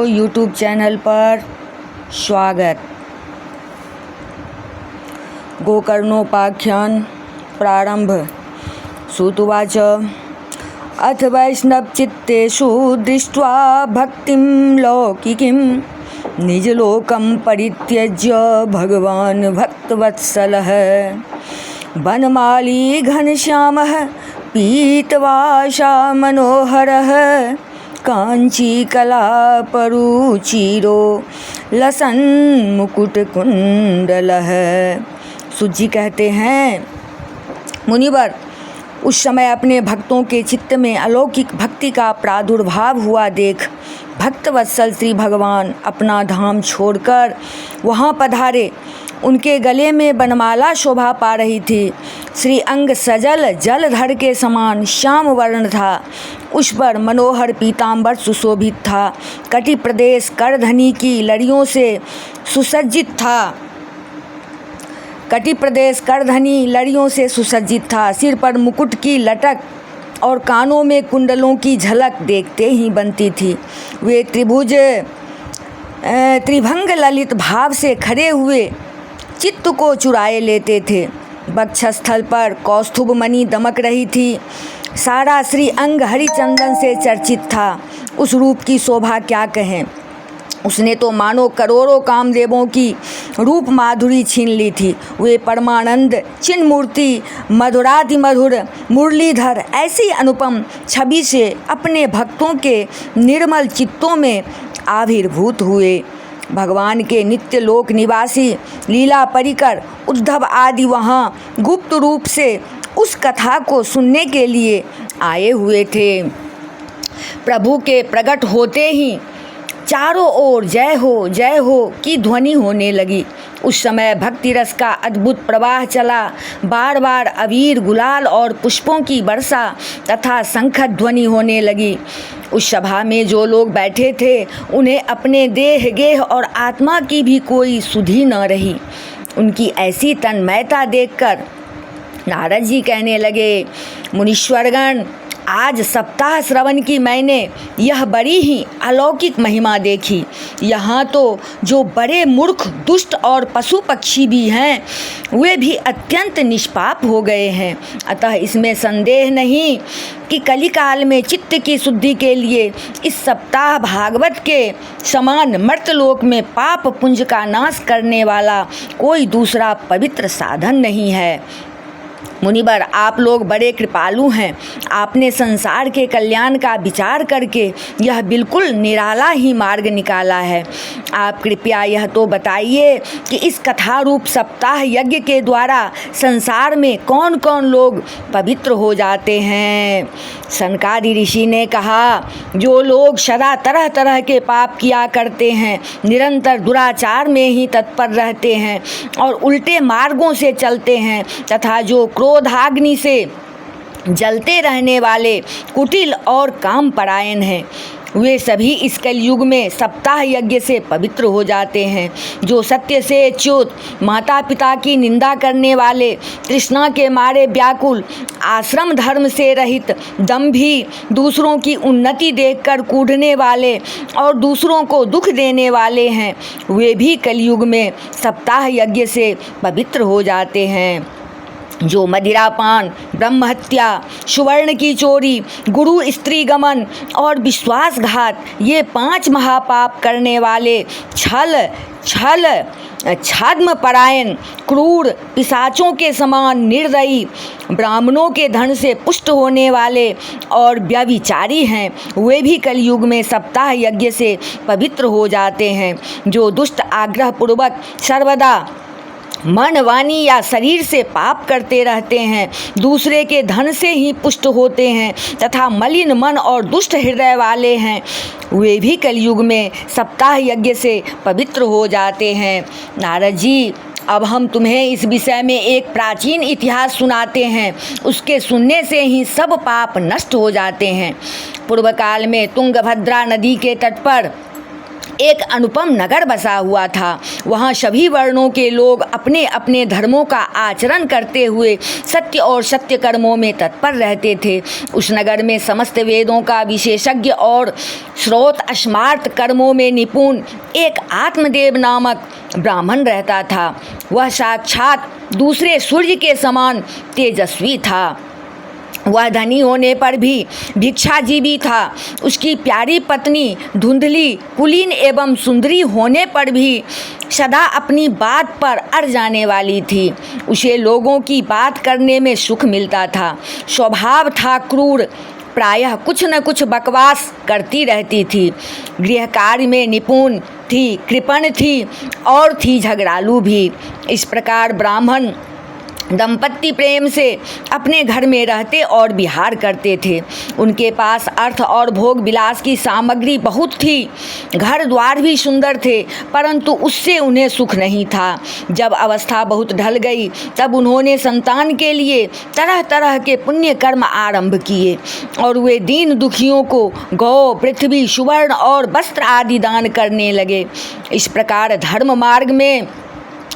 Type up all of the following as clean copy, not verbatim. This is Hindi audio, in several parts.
यूट्यूब चैनल पर स्वागत। गोकर्णोपाख्यान प्रारंभ। सूतुवाच अथ वैष्णवचित्तेषु दृष्ट्वा भक्तिं लौकिकीं निजलोकं परित्यज्य भगवान् भक्तवत्सलः वनमाली घनश्यामः पीतवासा मनोहरः कांचीकलापरुचिरो लसन् मुकुटकुंडलः। सूत जी कहते हैं, मुनिवर, उस समय अपने भक्तों के चित्त में अलौकिक भक्ति का प्रादुर्भाव हुआ देख भक्तवत्सल श्री भगवान अपना धाम छोड़कर वहाँ पधारे। उनके गले में बनमाला शोभा पा रही थी। श्री अंग सजल जलधर के समान श्याम वर्ण था। उस पर मनोहर पीताम्बर सुशोभित था। कटि प्रदेश करधनी की लड़ियों से सुसज्जित था। कटि प्रदेश करधनी लड़ियों से सुसज्जित था। सिर पर मुकुट की लटक और कानों में कुंडलों की झलक देखते ही बनती थी। वे त्रिभंग ललित भाव से खड़े हुए चित्त को चुराए लेते थे। वक्षस्थल पर कौस्तुभ मणि दमक रही थी। सारा श्री अंग हरिचंदन से चर्चित था। उस रूप की शोभा क्या कहें। उसने तो मानो करोड़ों कामदेवों की रूप माधुरी छीन ली थी। वे परमानंद चिन्ह मूर्ति मधुराति मधुर मुरलीधर ऐसी अनुपम छवि से अपने भक्तों के निर्मल चित्तों में आविर्भूत हुए। भगवान के नित्य लोक निवासी लीला परिकर उद्धव आदि वहाँ गुप्त रूप से उस कथा को सुनने के लिए आए हुए थे। प्रभु के प्रकट होते ही चारों ओर जय हो की ध्वनि होने लगी। उस समय भक्ति रस का अद्भुत प्रवाह चला। बार बार अबीर गुलाल और पुष्पों की वर्षा तथा शंख ध्वनि होने लगी। उस सभा में जो लोग बैठे थे उन्हें अपने देह गेह और आत्मा की भी कोई सुधि न रही। उनकी ऐसी तन्मयता देखकर नारद जी कहने लगे, मुनीश्वरगण, आज सप्ताह श्रवण की मैंने यह बड़ी ही अलौकिक महिमा देखी। यहाँ तो जो बड़े मूर्ख दुष्ट और पशु पक्षी भी हैं वे भी अत्यंत निष्पाप हो गए हैं। अतः इसमें संदेह नहीं कि कलिकाल में चित्त की शुद्धि के लिए इस सप्ताह भागवत के समान मर्तलोक में पाप पुंज का नाश करने वाला कोई दूसरा पवित्र साधन नहीं है। मुनिवर, आप लोग बड़े कृपालु हैं। आपने संसार के कल्याण का विचार करके यह बिल्कुल निराला ही मार्ग निकाला है। आप कृपया यह तो बताइए कि इस कथा रूप सप्ताह यज्ञ के द्वारा संसार में कौन कौन लोग पवित्र हो जाते हैं। सनकादि ऋषि ने कहा, जो लोग सदा तरह तरह के पाप किया करते हैं, निरंतर दुराचार में ही तत्पर रहते हैं और उल्टे मार्गों से चलते हैं तथा जो क्रोधाग्नि से जलते रहने वाले कुटिल और काम परायण हैं, वे सभी इस कलयुग में सप्ताह यज्ञ से पवित्र हो जाते हैं। जो सत्य से च्युत, माता पिता की निंदा करने वाले, तृष्णा के मारे व्याकुल, आश्रम धर्म से रहित, दंभी, दूसरों की उन्नति देखकर कूढ़ने वाले और दूसरों को दुख देने वाले हैं, वे भी कलयुग में सप्ताह यज्ञ से पवित्र हो जाते हैं। जो मदिरापान, ब्रह्महत्या, सुवर्ण की चोरी, गुरु स्त्री गमन और विश्वासघात ये 5 महापाप करने वाले, छद्म परायण, क्रूर, पिशाचों के समान निर्दयी, ब्राह्मणों के धन से पुष्ट होने वाले और व्यभिचारी हैं, वे भी कलयुग में सप्ताह यज्ञ से पवित्र हो जाते हैं। जो दुष्ट आग्रह पूर्वक सर्वदा मन, वाणी या शरीर से पाप करते रहते हैं, दूसरे के धन से ही पुष्ट होते हैं तथा मलिन मन और दुष्ट हृदय वाले हैं, वे भी कलयुग में सप्ताह यज्ञ से पवित्र हो जाते हैं। नारद जी, अब हम तुम्हें इस विषय में एक प्राचीन इतिहास सुनाते हैं। उसके सुनने से ही सब पाप नष्ट हो जाते हैं। पूर्व काल में तुंगभद्रा नदी के तट पर एक अनुपम नगर बसा हुआ था। वहाँ सभी वर्णों के लोग अपने अपने धर्मों का आचरण करते हुए सत्य और सत्य कर्मों में तत्पर रहते थे। उस नगर में समस्त वेदों का विशेषज्ञ और श्रोत स्मार्त कर्मों में निपुण एक आत्मदेव नामक ब्राह्मण रहता था। वह साक्षात दूसरे सूर्य के समान तेजस्वी था। वह धनी होने पर भी भिक्षाजीवी था। उसकी प्यारी पत्नी धुंधली, कुलीन एवं सुंदरी होने पर भी सदा अपनी बात पर अड़ जाने वाली थी। उसे लोगों की बात करने में सुख मिलता था। स्वभाव था क्रूर, प्रायः कुछ न कुछ बकवास करती रहती थी। गृह कार्य में निपुण थी, कृपण थी और थी झगड़ालू भी। इस प्रकार ब्राह्मण दंपत्ति प्रेम से अपने घर में रहते और विहार करते थे। उनके पास अर्थ और भोग विलास की सामग्री बहुत थी, घर द्वार भी सुंदर थे, परंतु उससे उन्हें सुख नहीं था। जब अवस्था बहुत ढल गई तब उन्होंने संतान के लिए तरह तरह के पुण्य कर्म आरंभ किए और वे दीन दुखियों को गौ, पृथ्वी, सुवर्ण और वस्त्र आदि दान करने लगे। इस प्रकार धर्म मार्ग में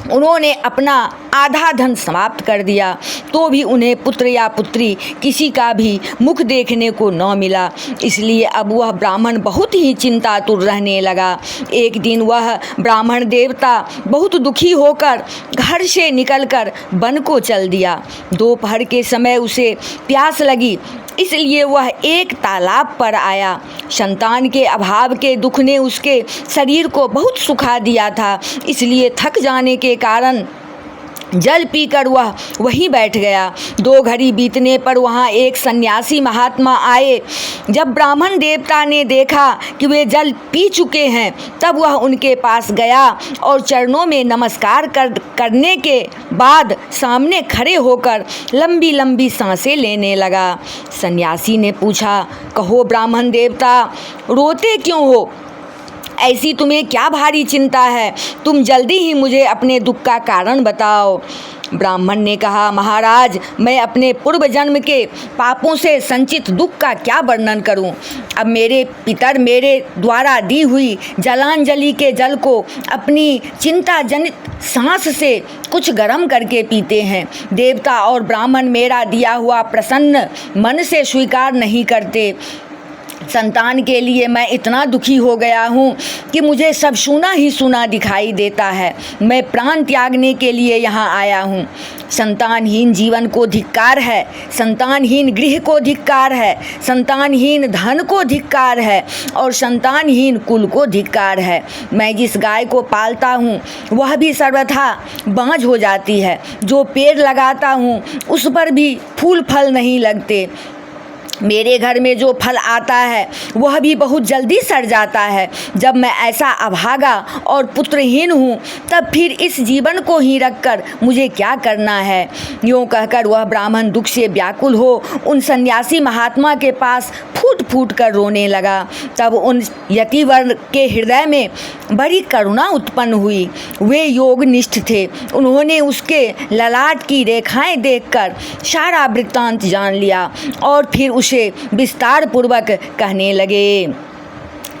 उन्होंने अपना आधा धन समाप्त कर दिया, तो भी उन्हें पुत्र या पुत्री किसी का भी मुख देखने को न मिला। इसलिए अब वह ब्राह्मण बहुत ही चिंतातुर रहने लगा। एक दिन वह ब्राह्मण देवता बहुत दुखी होकर घर से निकलकर वन को चल दिया। दोपहर के समय उसे प्यास लगी, इसलिए वह एक तालाब पर आया। संतान के अभाव के दुख ने उसके शरीर को बहुत सुखा दिया था, इसलिए थक जाने के कारण जल पीकर वह वहीं बैठ गया। 2 घड़ी बीतने पर वहाँ एक सन्यासी महात्मा आए। जब ब्राह्मण देवता ने देखा कि वे जल पी चुके हैं, तब वह उनके पास गया और चरणों में नमस्कार करने के बाद सामने खड़े होकर लंबी लंबी सांसें लेने लगा। सन्यासी ने पूछा, कहो ब्राह्मण देवता, रोते क्यों हो? ऐसी तुम्हें क्या भारी चिंता है? तुम जल्दी ही मुझे अपने दुख का कारण बताओ। ब्राह्मण ने कहा, महाराज, मैं अपने पूर्व जन्म के पापों से संचित दुख का क्या वर्णन करूं? अब मेरे पितर मेरे द्वारा दी हुई जलांजलि के जल को अपनी चिंता जनित सांस से कुछ गर्म करके पीते हैं। देवता और ब्राह्मण मेरा दिया हुआ प्रसन्न मन से स्वीकार नहीं करते। संतान के लिए मैं इतना दुखी हो गया हूँ कि मुझे सब सूना ही सूना दिखाई देता है। मैं प्राण त्यागने के लिए यहाँ आया हूँ। संतानहीन जीवन को धिक्कार है, संतानहीन गृह को धिक्कार है, संतानहीन धन को धिक्कार है और संतानहीन कुल को धिक्कार है। मैं जिस गाय को पालता हूँ वह भी सर्वथा बाँझ हो जाती है। जो पेड़ लगाता हूँ उस पर भी फूल फल नहीं लगते। मेरे घर में जो फल आता है वह भी बहुत जल्दी सड़ जाता है। जब मैं ऐसा अभागा और पुत्रहीन हूँ तब फिर इस जीवन को ही रखकर मुझे क्या करना है? यूँ कहकर वह ब्राह्मण दुख से व्याकुल हो उन सन्यासी महात्मा के पास फूट फूट कर रोने लगा। तब उन यतिवर के हृदय में बड़ी करुणा उत्पन्न हुई। वे योगनिष्ठ थे। उन्होंने उसके ललाट की रेखाएं देखकर सारा वृत्तांत जान लिया और फिर उसे विस्तार पूर्वक कहने लगे।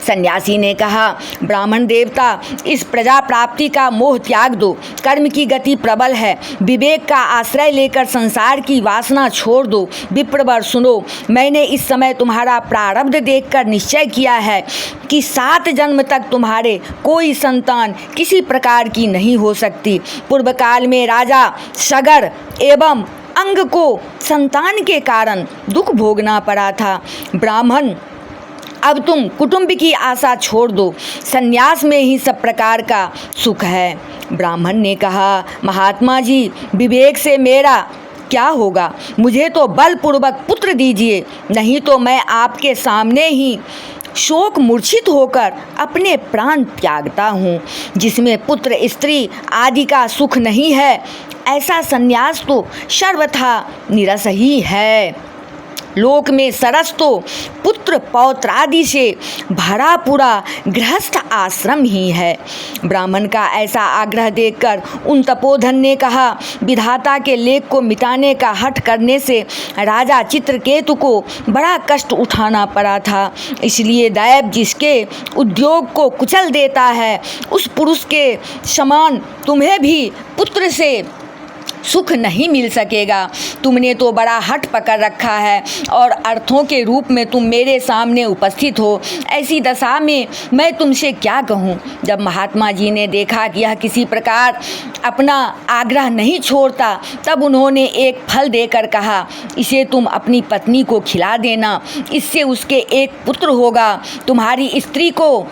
सन्यासी ने कहा, ब्राह्मण देवता, इस प्रजा प्राप्ति का मोह त्याग दो। कर्म की गति प्रबल है। विवेक का आश्रय लेकर संसार की वासना छोड़ दो। विप्रवर सुनो, मैंने इस समय तुम्हारा प्रारब्ध देखकर निश्चय किया है कि 7 जन्म तक तुम्हारे कोई संतान किसी प्रकार की नहीं हो सकती। पूर्व काल में राजा सगर एवं अंग को संतान के कारण दुख भोगना पड़ा था। ब्राह्मण, अब तुम कुटुंब की आशा छोड़ दो। संन्यास में ही सब प्रकार का सुख है। ब्राह्मण ने कहा, महात्मा जी, विवेक से मेरा क्या होगा? मुझे तो बलपूर्वक पुत्र दीजिए, नहीं तो मैं आपके सामने ही शोक मूर्छित होकर अपने प्राण त्यागता हूँ। जिसमें पुत्र स्त्री आदि का सुख नहीं है, ऐसा संन्यास तो सर्वथा निरस ही है। लोक में सरस तो पुत्र पौत्र आदि से भरा पूरा गृहस्थ आश्रम ही है। ब्राह्मण का ऐसा आग्रह देखकर उन तपोधन ने कहा, विधाता के लेख को मिटाने का हठ करने से राजा चित्रकेतु को बड़ा कष्ट उठाना पड़ा था, इसलिए दैव जिसके उद्योग को कुचल देता है उस पुरुष के समान तुम्हें भी पुत्र से सुख नहीं मिल सकेगा। तुमने तो बड़ा हठ पकड़ रखा है और अर्थों के रूप में तुम मेरे सामने उपस्थित हो। ऐसी दशा में मैं तुमसे क्या कहूँ। जब महात्मा जी ने देखा कि यह किसी प्रकार अपना आग्रह नहीं छोड़ता, तब उन्होंने एक फल देकर कहा, इसे तुम अपनी पत्नी को खिला देना, इससे उसके एक पुत्र होगा। तुम्हारी स्त्री को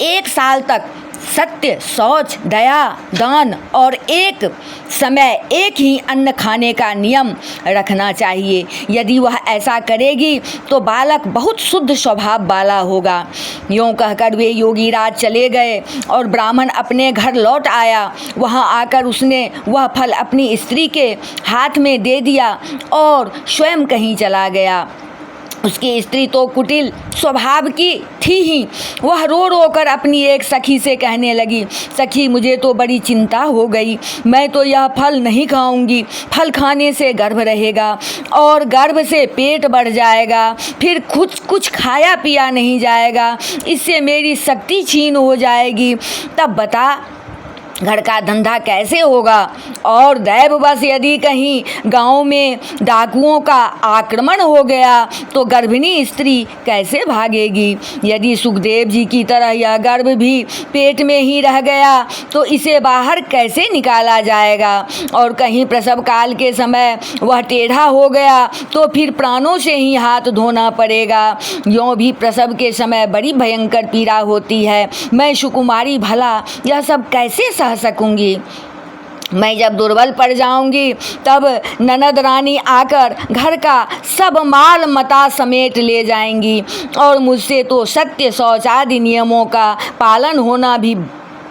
1 साल तक सत्य, शौच, दया, दान और एक समय एक ही अन्न खाने का नियम रखना चाहिए। यदि वह ऐसा करेगी तो बालक बहुत शुद्ध स्वभाव वाला होगा। यूँ कहकर वे योगीराज चले गए और ब्राह्मण अपने घर लौट आया। वहाँ आकर उसने वह फल अपनी स्त्री के हाथ में दे दिया और स्वयं कहीं चला गया। उसकी स्त्री तो कुटिल स्वभाव की थी ही। वह रो रो कर अपनी एक सखी से कहने लगी, सखी मुझे तो बड़ी चिंता हो गई, मैं तो यह फल नहीं खाऊंगी। फल खाने से गर्भ रहेगा और गर्भ से पेट बढ़ जाएगा, फिर कुछ खाया पिया नहीं जाएगा, इससे मेरी शक्ति छीन हो जाएगी। तब बता घर का धंधा कैसे होगा। और दैववश यदि कहीं गांव में डाकुओं का आक्रमण हो गया तो गर्भिणी स्त्री कैसे भागेगी। यदि सुखदेव जी की तरह यह गर्भ भी पेट में ही रह गया तो इसे बाहर कैसे निकाला जाएगा। और कहीं प्रसव काल के समय वह टेढ़ा हो गया तो फिर प्राणों से ही हाथ धोना पड़ेगा। यों भी प्रसव के समय बड़ी भयंकर पीड़ा होती है। मैं सुकुमारी भला यह सब कैसे सह सकूंगी। मैं जब दुर्बल पड़ जाऊंगी तब ननद रानी आकर घर का सब माल मता समेट ले जाएंगी और मुझसे तो सत्य शौच आदि नियमों का पालन होना भी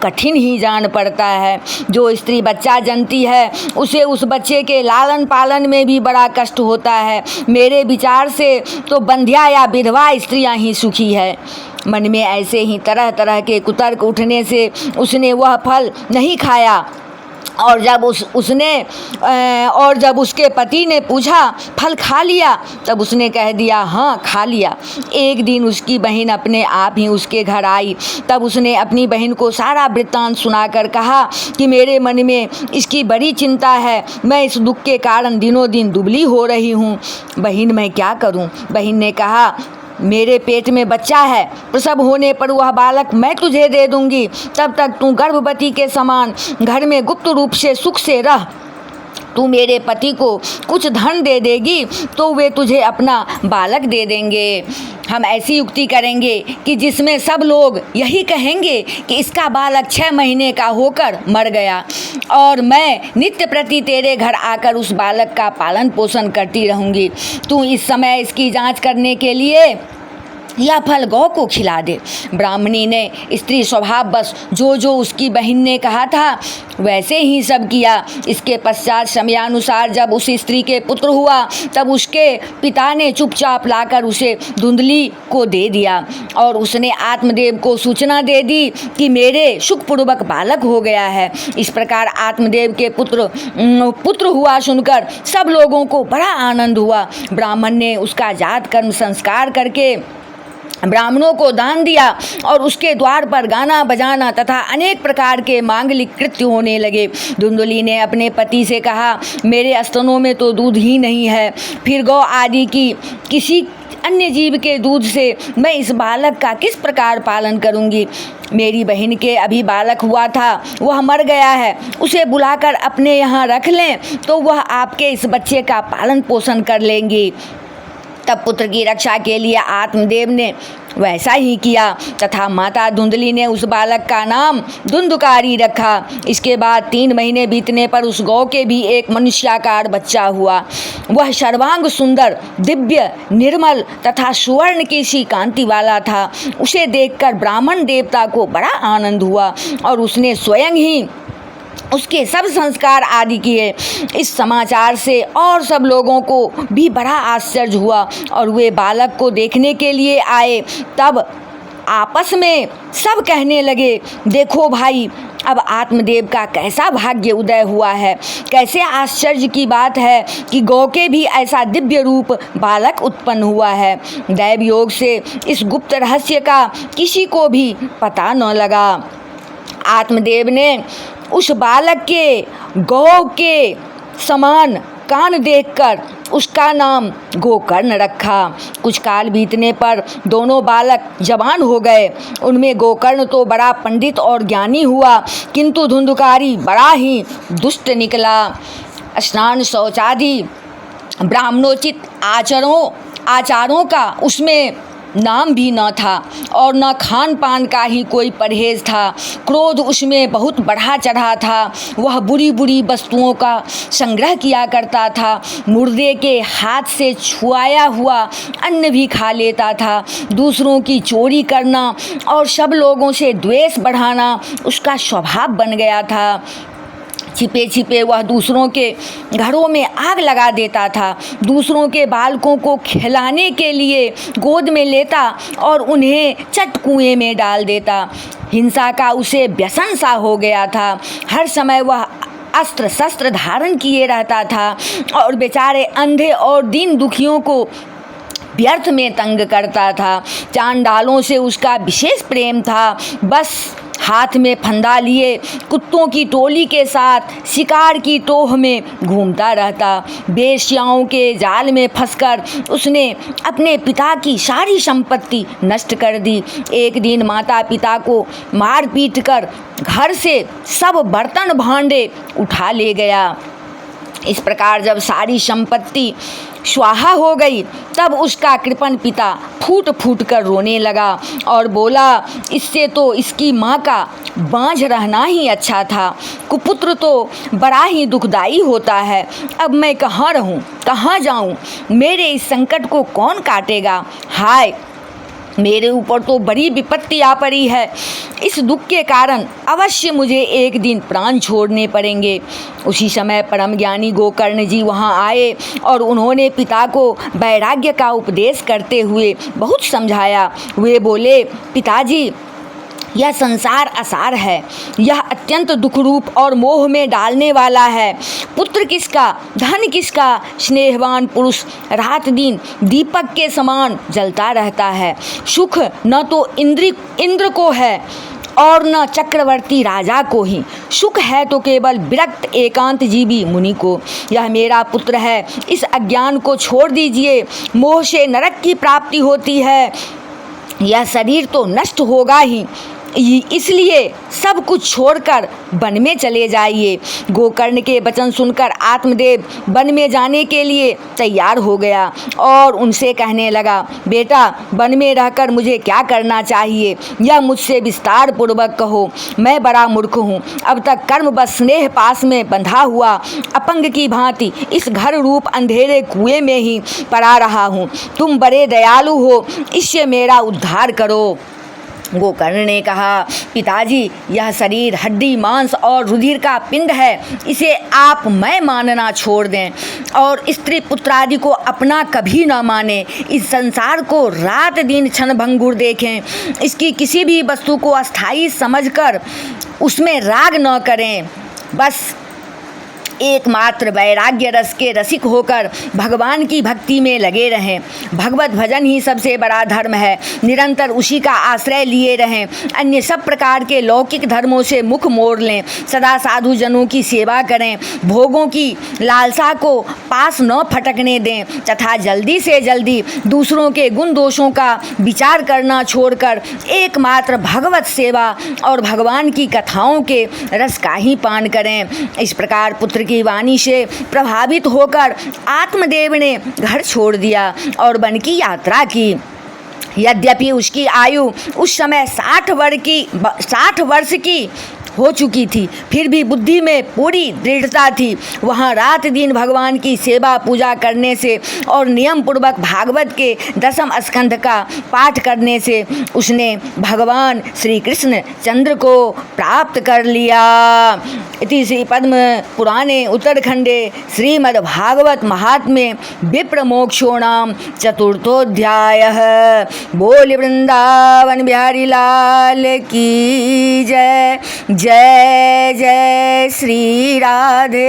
कठिन ही जान पड़ता है। जो स्त्री बच्चा जनती है उसे उस बच्चे के लालन पालन में भी बड़ा कष्ट होता है। मेरे विचार से तो बंध्या या विधवा स्त्रियां ही सुखी है। मन में ऐसे ही तरह तरह के कुतर्क उठने से उसने वह फल नहीं खाया और जब उसके पति ने पूछा फल खा लिया, तब उसने कह दिया हाँ खा लिया। एक दिन उसकी बहन अपने आप ही उसके घर आई। तब उसने अपनी बहन को सारा वृत्तांत सुनाकर कहा कि मेरे मन में इसकी बड़ी चिंता है, मैं इस दुख के कारण दिनों दिन दुबली हो रही हूँ। बहन मैं क्या करूँ। बहन ने कहा मेरे पेट में बच्चा है, प्रसव होने पर वह बालक मैं तुझे दे दूंगी, तब तक तू गर्भवती के समान घर में गुप्त रूप से सुख से रह। तू मेरे पति को कुछ धन दे देगी तो वे तुझे अपना बालक दे देंगे। हम ऐसी युक्ति करेंगे कि जिसमें सब लोग यही कहेंगे कि इसका बालक 6 महीने का होकर मर गया और मैं नित्य प्रति तेरे घर आकर उस बालक का पालन पोषण करती रहूँगी। तू इस समय इसकी जांच करने के लिए यह फल गौ को खिला दे। ब्राह्मणी ने स्त्री स्वभाव बस जो उसकी बहन ने कहा था वैसे ही सब किया। इसके पश्चात समयानुसार जब उस स्त्री के पुत्र हुआ तब उसके पिता ने चुपचाप लाकर उसे धुंधली को दे दिया और उसने आत्मदेव को सूचना दे दी कि मेरे सुखपूर्वक बालक हो गया है। इस प्रकार आत्मदेव के पुत्र हुआ सुनकर सब लोगों को बड़ा आनंद हुआ। ब्राह्मण ने उसका जात कर्म संस्कार करके ब्राह्मणों को दान दिया और उसके द्वार पर गाना बजाना तथा अनेक प्रकार के मांगलिक कृत्य होने लगे। धुंधली ने अपने पति से कहा मेरे स्तनों में तो दूध ही नहीं है, फिर गौ आदि की किसी अन्य जीव के दूध से मैं इस बालक का किस प्रकार पालन करूंगी। मेरी बहन के अभी बालक हुआ था, वह मर गया है, उसे बुलाकर अपने यहाँ रख लें तो वह आपके इस बच्चे का पालन पोषण कर लेंगी। तब पुत्र की रक्षा के लिए आत्मदेव ने वैसा ही किया तथा माता धुंधली ने उस बालक का नाम धुंधकारी रखा। इसके बाद 3 महीने बीतने पर उस गौ के भी एक मनुष्याकार बच्चा हुआ। वह सर्वांग सुंदर, दिव्य, निर्मल तथा सुवर्ण की सी कांति वाला था। उसे देखकर ब्राह्मण देवता को बड़ा आनंद हुआ और उसने स्वयं ही उसके सब संस्कार आदि किए। इस समाचार से और सब लोगों को भी बड़ा आश्चर्य हुआ और वे बालक को देखने के लिए आए। तब आपस में सब कहने लगे, देखो भाई, अब आत्मदेव का कैसा भाग्य उदय हुआ है। कैसे आश्चर्य की बात है कि गौ के भी ऐसा दिव्य रूप बालक उत्पन्न हुआ है। दैव योग से इस गुप्त रहस्य का किसी को भी पता न लगा। आत्मदेव ने उस बालक के गौ के समान कान देखकर उसका नाम गोकर्ण रखा। कुछ काल बीतने पर दोनों बालक जवान हो गए। उनमें गोकर्ण तो बड़ा पंडित और ज्ञानी हुआ, किंतु धुंधकारी बड़ा ही दुष्ट निकला। स्नान शौचादि ब्राह्मणोचित आचारों का उसमें नाम भी न था और न खान पान का ही कोई परहेज था। क्रोध उसमें बहुत बढ़ा चढ़ा था। वह बुरी बुरी वस्तुओं का संग्रह किया करता था। मुर्दे के हाथ से छुआया हुआ अन्न भी खा लेता था। दूसरों की चोरी करना और सब लोगों से द्वेष बढ़ाना उसका स्वभाव बन गया था। छिपे छिपे वह दूसरों के घरों में आग लगा देता था। दूसरों के बालकों को खिलाने के लिए गोद में लेता और उन्हें चट कुएं में डाल देता। हिंसा का उसे व्यसन सा हो गया था। हर समय वह अस्त्र शस्त्र धारण किए रहता था और बेचारे अंधे और दीन दुखियों को व्यर्थ में तंग करता था। चांडालों से उसका विशेष प्रेम था। बस हाथ में फंदा लिए कुत्तों की टोली के साथ शिकार की टोह में घूमता रहता। बेश्याओं के जाल में फंसकर उसने अपने पिता की सारी संपत्ति नष्ट कर दी। एक दिन माता पिता को मार पीट कर घर से सब बर्तन भांडे उठा ले गया। इस प्रकार जब सारी संपत्ति स्वाहा हो गई तब उसका कृपण पिता फूट फूट कर रोने लगा और बोला, इससे तो इसकी माँ का बांझ रहना ही अच्छा था। कुपुत्र तो बड़ा ही दुखदाई होता है। अब मैं कहाँ रहूँ, कहाँ जाऊँ? मेरे इस संकट को कौन काटेगा? हाय, मेरे ऊपर तो बड़ी विपत्ति आ पड़ी है। इस दुख के कारण अवश्य मुझे एक दिन प्राण छोड़ने पड़ेंगे। उसी समय परम ज्ञानी गोकर्ण जी वहाँ आए और उन्होंने पिता को वैराग्य का उपदेश करते हुए बहुत समझाया। वे बोले, पिताजी, यह संसार असार है। यह अत्यंत दुखरूप और मोह में डालने वाला है। पुत्र किसका, धन किसका, स्नेहवान पुरुष रात दिन दीपक के समान जलता रहता है। सुख न तो इंद्र को है और न चक्रवर्ती राजा को ही। सुख है तो केवल विरक्त एकांत जीवी मुनि को। यह मेरा पुत्र है, इस अज्ञान को छोड़ दीजिए। मोह से नरक की प्राप्ति होती है। यह शरीर तो नष्ट होगा ही, इसलिए सब कुछ छोड़कर वन में चले जाइए। गोकर्ण के वचन सुनकर आत्मदेव वन में जाने के लिए तैयार हो गया और उनसे कहने लगा, बेटा, वन में रहकर मुझे क्या करना चाहिए, यह मुझसे विस्तार पूर्वक कहो। मैं बड़ा मूर्ख हूँ। अब तक कर्म बस स्नेह पास में बंधा हुआ अपंग की भांति इस घर रूप अंधेरे कुएं में ही पड़ा रहा हूँ। तुम बड़े दयालु हो, इससे मेरा उद्धार करो। गोकर्ण ने कहा, पिताजी, यह शरीर हड्डी मांस और रुधिर का पिंड है। इसे आप मैं मानना छोड़ दें और स्त्री पुत्र आदि को अपना कभी न माने। इस संसार को रात दिन क्षणभंगुर देखें। इसकी किसी भी वस्तु को अस्थायी समझकर उसमें राग न करें। बस एकमात्र वैराग्य रस के रसिक होकर भगवान की भक्ति में लगे रहें। भगवत भजन ही सबसे बड़ा धर्म है। निरंतर उसी का आश्रय लिए रहें। अन्य सब प्रकार के लौकिक धर्मों से मुख मोड़ लें। सदा साधु जनों की सेवा करें। भोगों की लालसा को पास न फटकने दें तथा जल्दी से जल्दी दूसरों के गुण दोषों का विचार करना छोड़कर एकमात्र भगवत सेवा और भगवान की कथाओं के रस का ही पान करें। इस प्रकार पुत्र की वाणी से प्रभावित होकर आत्मदेव ने घर छोड़ दिया और वन की यात्रा की। यद्यपि उसकी आयु उस समय 60 वर्ष की हो चुकी थी, फिर भी बुद्धि में पूरी दृढ़ता थी। वहाँ रात दिन भगवान की सेवा पूजा करने से और नियम पूर्वक भागवत के 10वें स्कंध का पाठ करने से उसने भगवान श्री कृष्ण चंद्र को प्राप्त कर लिया। इति श्री पद्म पुराणे उत्तरखंडे श्रीमद्भागवत महात्म्ये विप्र मोक्षोणाम चतुर्थोऽध्यायः। बोल वृंदावन बिहारी लाल की जय। जय जय श्री राधे।